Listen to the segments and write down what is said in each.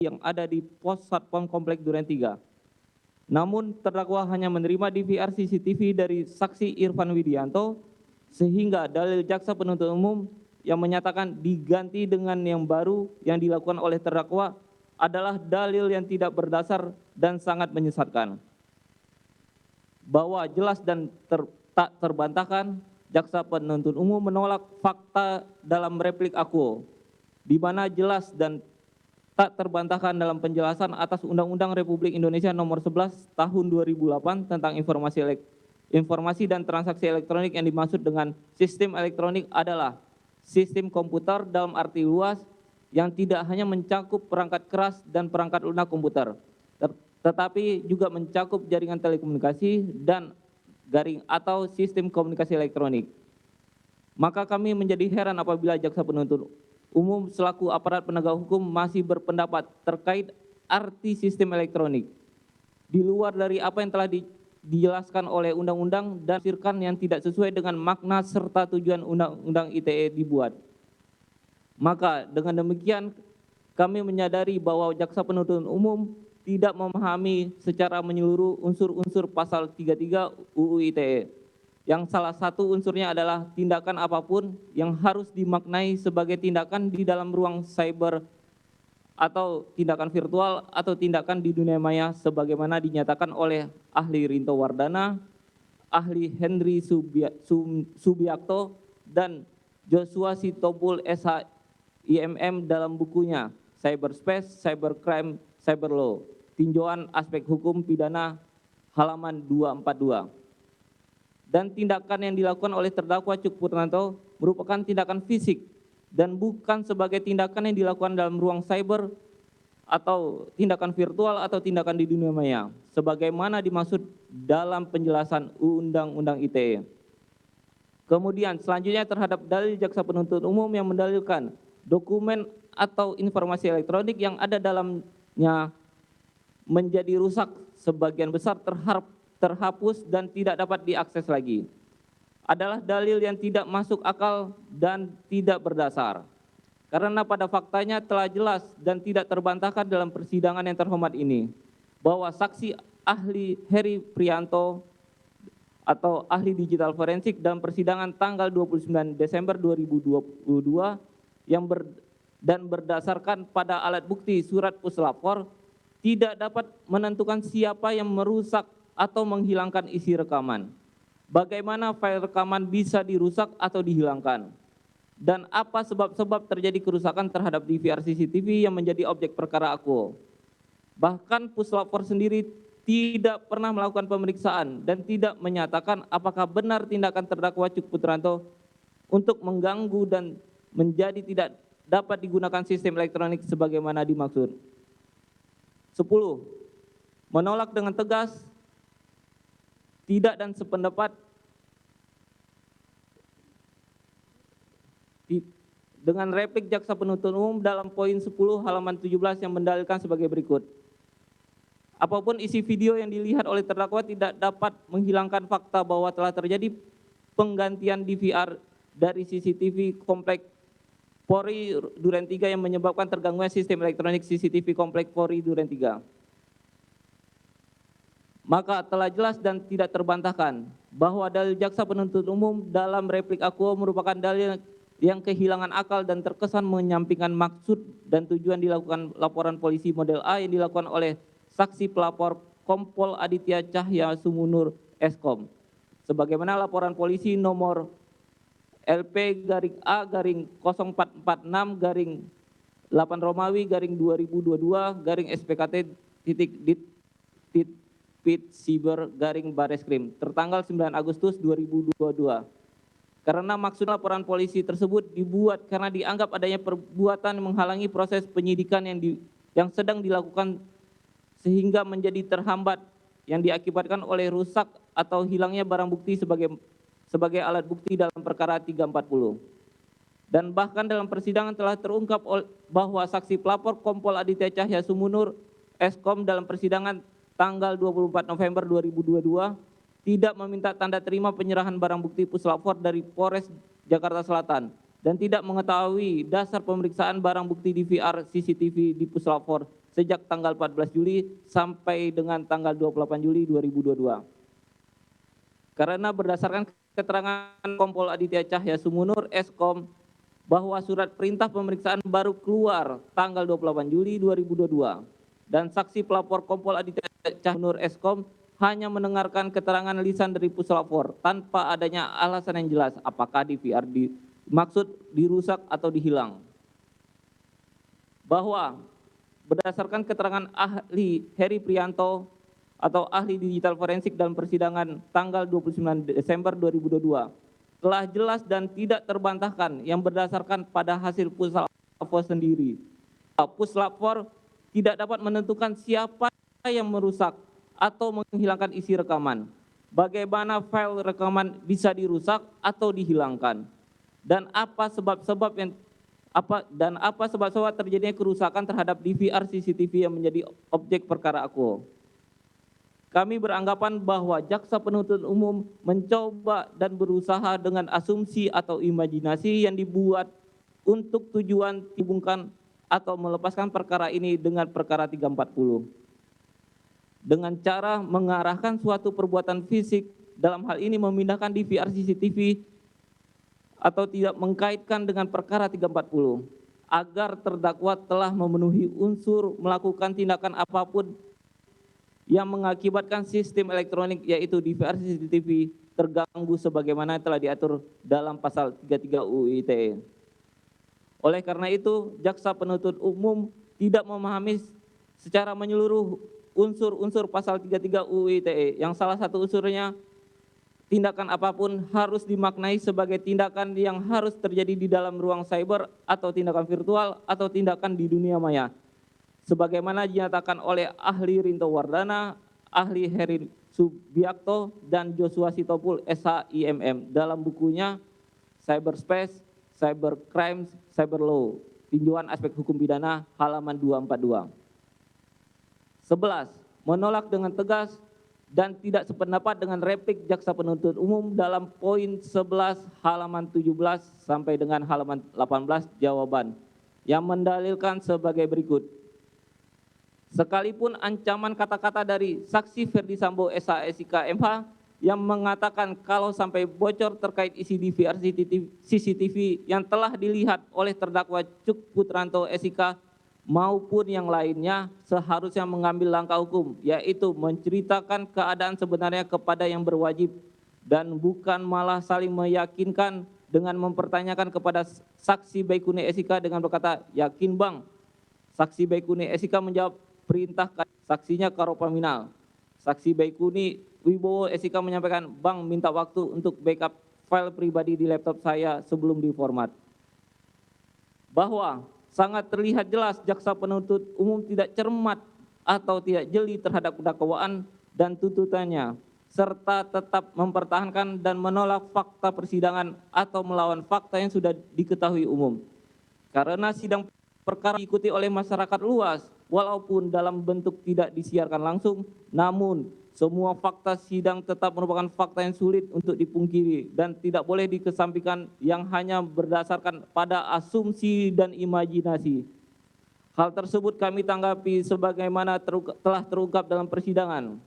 yang ada di Pos Satpam Komplek Duren 3. Namun terdakwa hanya menerima DVR CCTV dari saksi Irfan Widianto sehingga dalil jaksa penuntut umum yang menyatakan diganti dengan yang baru yang dilakukan oleh terdakwa adalah dalil yang tidak berdasar dan sangat menyesatkan. Bahwa jelas dan tak terbantahkan, jaksa penuntut umum menolak fakta dalam replik akuo, di mana jelas dan tak terbantahkan dalam penjelasan atas Undang-Undang Republik Indonesia Nomor 11 Tahun 2008 tentang informasi dan transaksi elektronik yang dimaksud dengan sistem elektronik adalah sistem komputer dalam arti luas yang tidak hanya mencakup perangkat keras dan perangkat lunak komputer, tetapi juga mencakup jaringan telekomunikasi dan garing atau sistem komunikasi elektronik. Maka kami menjadi heran apabila jaksa penuntut umum selaku aparat penegak hukum masih berpendapat terkait arti sistem elektronik di luar dari apa yang telah dijelaskan oleh undang-undang dan tafsirkan yang tidak sesuai dengan makna serta tujuan undang-undang ITE dibuat. Maka dengan demikian kami menyadari bahwa jaksa penuntut umum tidak memahami secara menyeluruh unsur-unsur pasal 33 UU ITE. Yang salah satu unsurnya adalah tindakan apapun yang harus dimaknai sebagai tindakan di dalam ruang cyber atau tindakan virtual atau tindakan di dunia maya sebagaimana dinyatakan oleh ahli Rinto Wardana, ahli Henry Subiakto, dan Joshua Sitompul SHIMM dalam bukunya Cyberspace, Cybercrime, Cyberlaw, Tinjauan Aspek Hukum Pidana halaman 242. Dan tindakan yang dilakukan oleh terdakwa Cuk Putranto merupakan tindakan fisik dan bukan sebagai tindakan yang dilakukan dalam ruang cyber atau tindakan virtual atau tindakan di dunia maya sebagaimana dimaksud dalam penjelasan Undang-Undang ITE. Kemudian selanjutnya terhadap dalil jaksa penuntut umum yang mendalilkan dokumen atau informasi elektronik yang ada dalamnya menjadi rusak sebagian besar terhapus dan tidak dapat diakses lagi adalah dalil yang tidak masuk akal dan tidak berdasar. Karena pada faktanya telah jelas dan tidak terbantahkan dalam persidangan yang terhormat ini bahwa saksi ahli Heri Prianto atau ahli digital forensik dalam persidangan tanggal 29 Desember 2022 dan berdasarkan pada alat bukti surat puslapor tidak dapat menentukan siapa yang merusak atau menghilangkan isi rekaman. Bagaimana file rekaman bisa dirusak atau dihilangkan? Dan apa sebab-sebab terjadi kerusakan terhadap DVR CCTV yang menjadi objek perkara akuo? Bahkan puslapor sendiri tidak pernah melakukan pemeriksaan dan tidak menyatakan apakah benar tindakan terdakwa Cuk Putranto untuk mengganggu dan menjadi tidak dapat digunakan sistem elektronik sebagaimana dimaksud. 10. Menolak dengan tegas, tidak dan sependapat dengan replik jaksa penuntut umum dalam poin 10 halaman 17 yang mendalilkan sebagai berikut. Apapun isi video yang dilihat oleh terdakwa tidak dapat menghilangkan fakta bahwa telah terjadi penggantian DVR dari CCTV komplek Polri Duren 3 yang menyebabkan terganggunya sistem elektronik CCTV komplek Polri Duren 3. Maka telah jelas dan tidak terbantahkan bahwa dalil jaksa penuntut umum dalam replik akuo merupakan dalil yang kehilangan akal dan terkesan menyampingkan maksud dan tujuan dilakukan laporan polisi model A yang dilakukan oleh saksi pelapor Kompol Aditya Cahya Sumunur Eskom. Sebagaimana laporan polisi nomor LP-A-0446-8 Romawi 2022 SPKT Pit Siber Bareskrim tertanggal 9 Agustus 2022. Karena maksud laporan polisi tersebut dibuat karena dianggap adanya perbuatan menghalangi proses penyidikan yang sedang dilakukan sehingga menjadi terhambat yang diakibatkan oleh rusak atau hilangnya barang bukti sebagai alat bukti dalam perkara 340. Dan bahkan dalam persidangan telah terungkap bahwa saksi pelapor Kompol Aditya Cahya Sumunur Eskom dalam persidangan tanggal 24 November 2022 tidak meminta tanda terima penyerahan barang bukti puslapor dari Polres Jakarta Selatan dan tidak mengetahui dasar pemeriksaan barang bukti DVR CCTV di puslapor sejak tanggal 14 Juli sampai dengan tanggal 28 Juli 2022. Karena berdasarkan keterangan Kompol Aditya Cahya Sumunur Eskom bahwa surat perintah pemeriksaan baru keluar tanggal 28 Juli 2022 dan saksi pelapor Kompol Aditya Cahya Sumunur Eskom hanya mendengarkan keterangan lisan dari puslapor tanpa adanya alasan yang jelas apakah DVR dimaksud dirusak atau dihilang. Bahwa berdasarkan keterangan ahli Heri Prianto atau ahli digital forensik dalam persidangan tanggal 29 Desember 2022 telah jelas dan tidak terbantahkan yang berdasarkan pada hasil puslapor sendiri. Puslapor tidak dapat menentukan siapa yang merusak atau menghilangkan isi rekaman. Bagaimana file rekaman bisa dirusak atau dihilangkan? Dan apa sebab-sebab terjadinya kerusakan terhadap DVR CCTV yang menjadi objek perkara aku. Kami beranggapan bahwa jaksa penuntut umum mencoba dan berusaha dengan asumsi atau imajinasi yang dibuat untuk tujuan dihubungkan atau melepaskan perkara ini dengan perkara 340. Dengan cara mengarahkan suatu perbuatan fisik, dalam hal ini memindahkan DVR CCTV atau tidak mengkaitkan dengan perkara 340, agar terdakwa telah memenuhi unsur melakukan tindakan apapun yang mengakibatkan sistem elektronik yaitu DVR CCTV terganggu sebagaimana telah diatur dalam pasal 33 UU ITE. Oleh karena itu, jaksa penuntut umum tidak memahami secara menyeluruh unsur-unsur pasal 33 UU ITE yang salah satu unsurnya tindakan apapun harus dimaknai sebagai tindakan yang harus terjadi di dalam ruang cyber atau tindakan virtual atau tindakan di dunia maya. Sebagaimana dinyatakan oleh ahli Rinto Wardana, ahli Heri Subiakto, dan Joshua Sitopul SHIMM dalam bukunya Cyberspace, Cybercrimes, Cyber Law, Tinjauan Aspek Hukum Pidana, halaman 242. 11. Menolak dengan tegas dan tidak sependapat dengan replik jaksa penuntut umum dalam poin 11 halaman 17 sampai dengan halaman 18 jawaban yang mendalilkan sebagai berikut. Sekalipun ancaman kata-kata dari saksi Ferdi Sambo SH MH yang mengatakan kalau sampai bocor terkait isi DVR CCTV yang telah dilihat oleh terdakwa Cuk Putranto SIK maupun yang lainnya seharusnya mengambil langkah hukum, yaitu menceritakan keadaan sebenarnya kepada yang berwajib dan bukan malah saling meyakinkan dengan mempertanyakan kepada saksi Baikuni SIK dengan berkata, yakin bang? Saksi Baikuni SIK menjawab, perintahkan. Saksinya Karopaminal. Saksi Baikuni Wibowo SIK menyampaikan, bang minta waktu untuk backup file pribadi di laptop saya sebelum diformat. Bahwa sangat terlihat jelas jaksa penuntut umum tidak cermat atau tidak jeli terhadap dakwaan dan tuntutannya, serta tetap mempertahankan dan menolak fakta persidangan atau melawan fakta yang sudah diketahui umum. Karena sidang perkara diikuti oleh masyarakat luas, walaupun dalam bentuk tidak disiarkan langsung, namun semua fakta sidang tetap merupakan fakta yang sulit untuk dipungkiri dan tidak boleh dikesampingkan yang hanya berdasarkan pada asumsi dan imajinasi. Hal tersebut kami tanggapi sebagaimana telah terungkap dalam persidangan.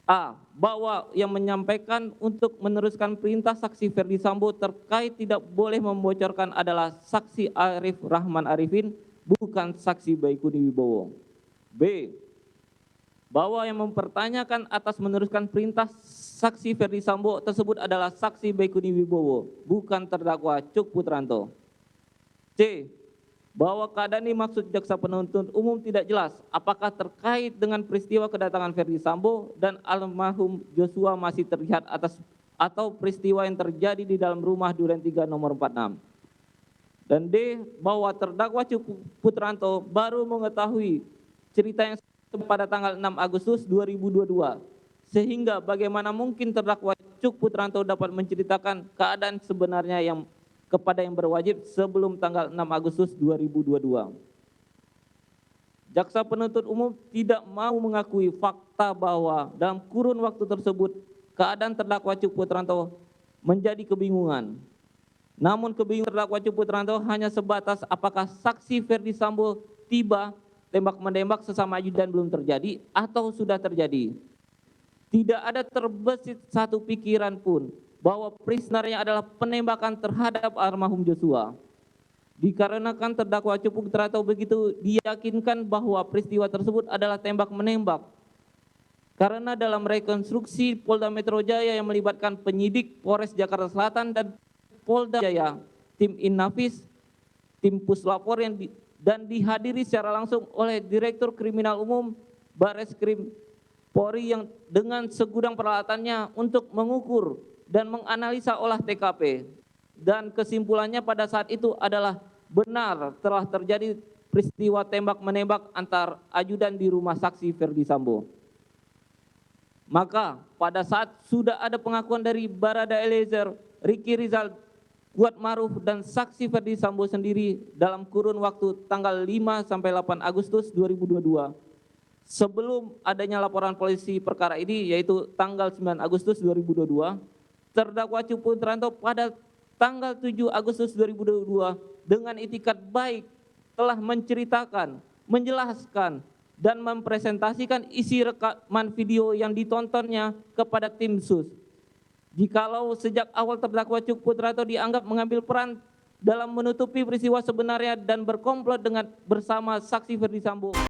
A. Bahwa yang menyampaikan untuk meneruskan perintah saksi Ferdi Sambo terkait tidak boleh membocorkan adalah saksi Arif Rahman Arifin, bukan saksi Baikuni Wibowo. B. Bahwa yang mempertanyakan atas meneruskan perintah saksi Ferdi Sambo tersebut adalah saksi Baikuni Wibowo, bukan terdakwa Cuk Putranto. C. Bahwa keadaan ini maksud jaksa penuntut umum tidak jelas apakah terkait dengan peristiwa kedatangan Ferdi Sambo dan almarhum Joshua masih terlihat atau peristiwa yang terjadi di dalam rumah Duren 3 nomor 46. Dan D. Bahwa terdakwa Cuk Putranto baru mengetahui cerita yang pada tanggal 6 Agustus 2022. Sehingga bagaimana mungkin terdakwa Cuk Putranto dapat menceritakan keadaan sebenarnya yang kepada yang berwajib sebelum tanggal 6 Agustus 2022. Jaksa penuntut umum tidak mau mengakui fakta bahwa dalam kurun waktu tersebut keadaan terdakwa Cuk Putranto menjadi kebingungan. Namun kebingungan terdakwa Cuk Putranto hanya sebatas apakah saksi Ferdi Sambo tiba tembak-menembak sesama ajudan belum terjadi atau sudah terjadi. Tidak ada terbesit satu pikiran pun bahwa peristiwanya adalah penembakan terhadap almarhum Joshua. Dikarenakan terdakwa Cepu Putrato begitu diyakinkan bahwa peristiwa tersebut adalah tembak-menembak. Karena dalam rekonstruksi Polda Metro Jaya yang melibatkan penyidik Polres Jakarta Selatan dan Polda Jaya, tim Innafis, tim Puslapor dan dihadiri secara langsung oleh Direktur Kriminal Umum Bareskrim Polri yang dengan segudang peralatannya untuk mengukur dan menganalisa olah TKP. Dan kesimpulannya pada saat itu adalah benar telah terjadi peristiwa tembak-menembak antar ajudan di rumah saksi Ferdi Sambo. Maka pada saat sudah ada pengakuan dari Barada Eliezer, Ricky Rizal, Kuat Maruf dan saksi Ferdi Sambo sendiri dalam kurun waktu tanggal 5 sampai 8 Agustus 2022. Sebelum adanya laporan polisi perkara ini yaitu tanggal 9 Agustus 2022, terdakwa Cepu Putrato pada tanggal 7 Agustus 2022 dengan itikat baik telah menceritakan, menjelaskan dan mempresentasikan isi rekaman video yang ditontonnya kepada tim sus. Jikalau sejak awal terdakwa Cepu Putrato dianggap mengambil peran dalam menutupi peristiwa sebenarnya dan berkomplot dengan bersama saksi Ferdi Sambo.